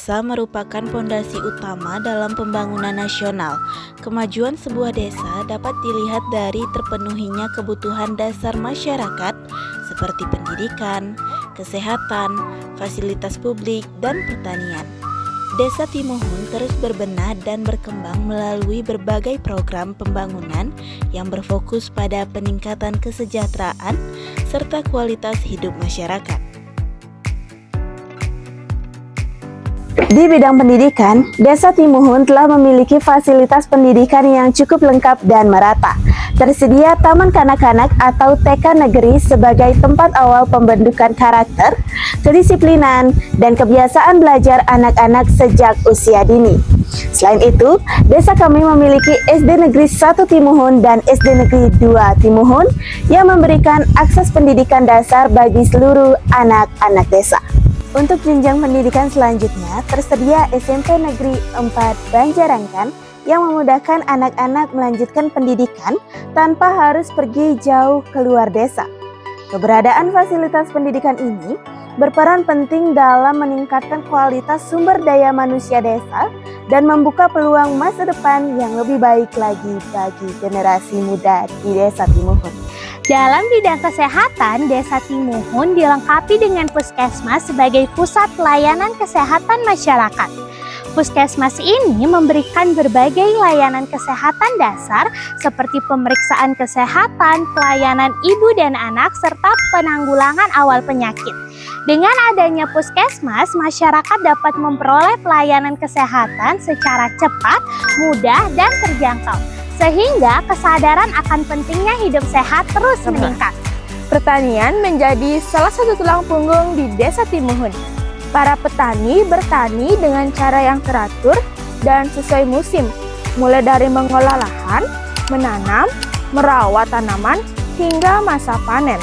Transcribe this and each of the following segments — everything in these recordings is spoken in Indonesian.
desa merupakan fondasi utama dalam pembangunan nasional. Kemajuan sebuah desa dapat dilihat dari terpenuhinya kebutuhan dasar masyarakat seperti pendidikan, kesehatan, fasilitas publik, dan pertanian. Desa Timuhun terus berbenah dan berkembang melalui berbagai program pembangunan yang berfokus pada peningkatan kesejahteraan serta kualitas hidup masyarakat. Di bidang pendidikan, Desa Timuhun telah memiliki fasilitas pendidikan yang cukup lengkap dan merata. Tersedia taman kanak-kanak atau TK negeri sebagai tempat awal pembentukan karakter, kedisiplinan, dan kebiasaan belajar anak-anak sejak usia dini. Selain itu, desa kami memiliki SD Negeri 1 Timuhun dan SD Negeri 2 Timuhun yang memberikan akses pendidikan dasar bagi seluruh anak-anak desa. Untuk jenjang pendidikan selanjutnya, tersedia SMP Negeri 4 Banjarangkan yang memudahkan anak-anak melanjutkan pendidikan tanpa harus pergi jauh keluar desa. Keberadaan fasilitas pendidikan ini berperan penting dalam meningkatkan kualitas sumber daya manusia desa dan membuka peluang masa depan yang lebih baik lagi bagi generasi muda di Desa Timuhun. Dalam bidang kesehatan, Desa Timuhun dilengkapi dengan puskesmas sebagai pusat pelayanan kesehatan masyarakat. Puskesmas ini memberikan berbagai layanan kesehatan dasar seperti pemeriksaan kesehatan, pelayanan ibu dan anak, serta penanggulangan awal penyakit. Dengan adanya puskesmas, masyarakat dapat memperoleh pelayanan kesehatan secara cepat, mudah, dan terjangkau, sehingga kesadaran akan pentingnya hidup sehat terus meningkat. Pertanian menjadi salah satu tulang punggung di Desa Timuhun. Para petani bertani dengan cara yang teratur dan sesuai musim, mulai dari mengolah lahan, menanam, merawat tanaman, hingga masa panen.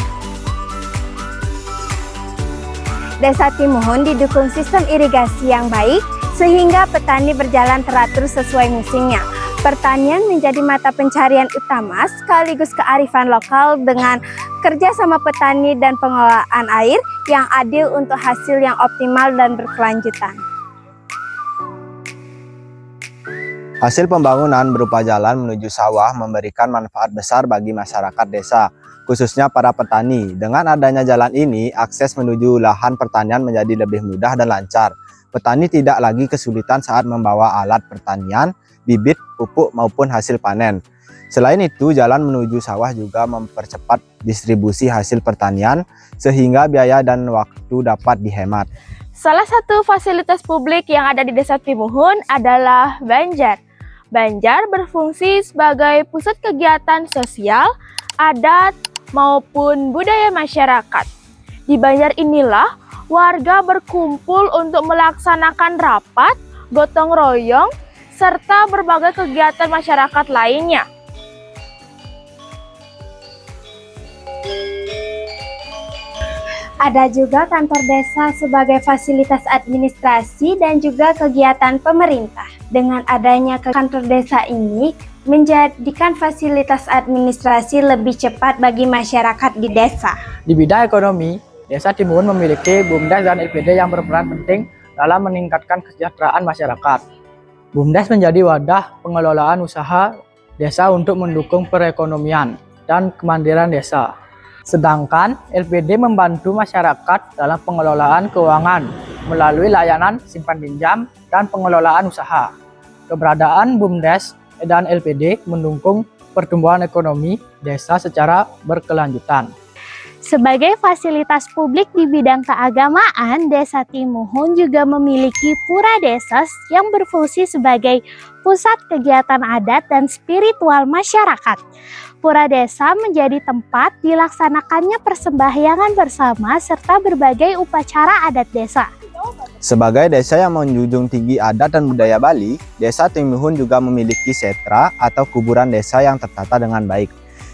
Desa Timuhun didukung sistem irigasi yang baik, sehingga petani berjalan teratur sesuai musimnya. Pertanian menjadi mata pencarian utama sekaligus kearifan lokal dengan kerja sama petani dan pengelolaan air yang adil untuk hasil yang optimal dan berkelanjutan. Hasil pembangunan berupa jalan menuju sawah memberikan manfaat besar bagi masyarakat desa, khususnya para petani. Dengan adanya jalan ini, akses menuju lahan pertanian menjadi lebih mudah dan lancar. Petani tidak lagi kesulitan saat membawa alat pertanian, bibit, pupuk, maupun hasil panen. Selain itu, jalan menuju sawah juga mempercepat distribusi hasil pertanian, sehingga biaya dan waktu dapat dihemat. Salah satu fasilitas publik yang ada di Desa Timuhun adalah Banjar. Banjar berfungsi sebagai pusat kegiatan sosial, adat, maupun budaya masyarakat. Di Banjar inilah warga berkumpul untuk melaksanakan rapat, gotong royong, serta berbagai kegiatan masyarakat lainnya. Ada juga kantor desa sebagai fasilitas administrasi dan juga kegiatan pemerintah. Dengan adanya kantor desa ini, menjadikan fasilitas administrasi lebih cepat bagi masyarakat di desa. Di bidang ekonomi, Desa Timuhun memiliki BUMDes dan LPD yang berperan penting dalam meningkatkan kesejahteraan masyarakat. BUMDes menjadi wadah pengelolaan usaha desa untuk mendukung perekonomian dan kemandirian desa. Sedangkan LPD membantu masyarakat dalam pengelolaan keuangan melalui layanan simpan pinjam dan pengelolaan usaha. Keberadaan BUMDes dan LPD mendukung pertumbuhan ekonomi desa secara berkelanjutan. Sebagai fasilitas publik di bidang keagamaan, Desa Timuhun juga memiliki pura desa yang berfungsi sebagai pusat kegiatan adat dan spiritual masyarakat. Pura desa menjadi tempat dilaksanakannya persembahyangan bersama serta berbagai upacara adat desa. Sebagai desa yang menjunjung tinggi adat dan budaya Bali, Desa Timuhun juga memiliki setra atau kuburan desa yang tertata dengan baik.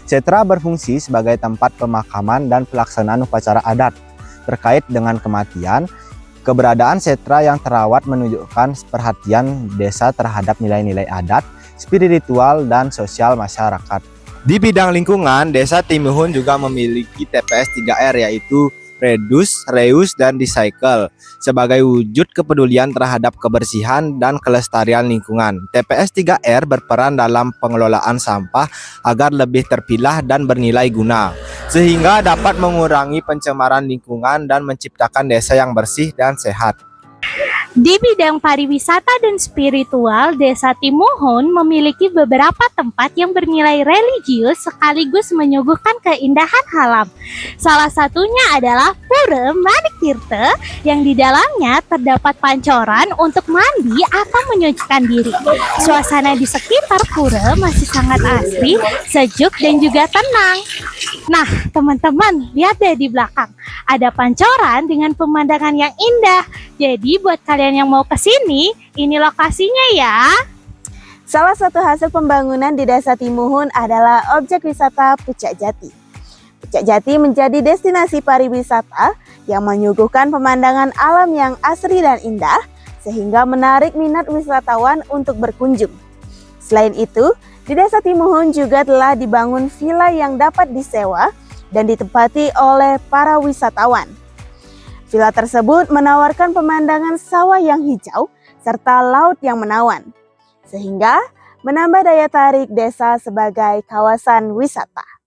Setra berfungsi sebagai tempat pemakaman dan pelaksanaan upacara adat. Terkait dengan kematian, keberadaan setra yang terawat menunjukkan perhatian desa terhadap nilai-nilai adat, spiritual, dan sosial masyarakat. Di bidang lingkungan, Desa Timuhun juga memiliki TPS 3R, yaitu reduce, reuse, dan recycle sebagai wujud kepedulian terhadap kebersihan dan kelestarian lingkungan. TPS 3R berperan dalam pengelolaan sampah agar lebih terpilah dan bernilai guna, sehingga dapat mengurangi pencemaran lingkungan dan menciptakan desa yang bersih dan sehat. Di bidang pariwisata dan spiritual, Desa Timuhun memiliki beberapa tempat yang bernilai religius sekaligus menyuguhkan keindahan alam. Salah satunya adalah Pura Manikirta yang di dalamnya terdapat pancoran untuk mandi atau menyucikan diri. Suasana di sekitar pura masih sangat asri, sejuk dan juga tenang. Nah, teman-teman, lihat deh di belakang. Ada pancoran dengan pemandangan yang indah. Jadi buat kalian yang mau ke sini, ini lokasinya ya. Salah satu hasil pembangunan di Desa Timuhun adalah objek wisata Pucak Jati. Pucak Jati menjadi destinasi pariwisata yang menyuguhkan pemandangan alam yang asri dan indah, sehingga menarik minat wisatawan untuk berkunjung. Selain itu, di Desa Timuhun juga telah dibangun villa yang dapat disewa dan ditempati oleh para wisatawan. Villa tersebut menawarkan pemandangan sawah yang hijau serta laut yang menawan, sehingga menambah daya tarik desa sebagai kawasan wisata.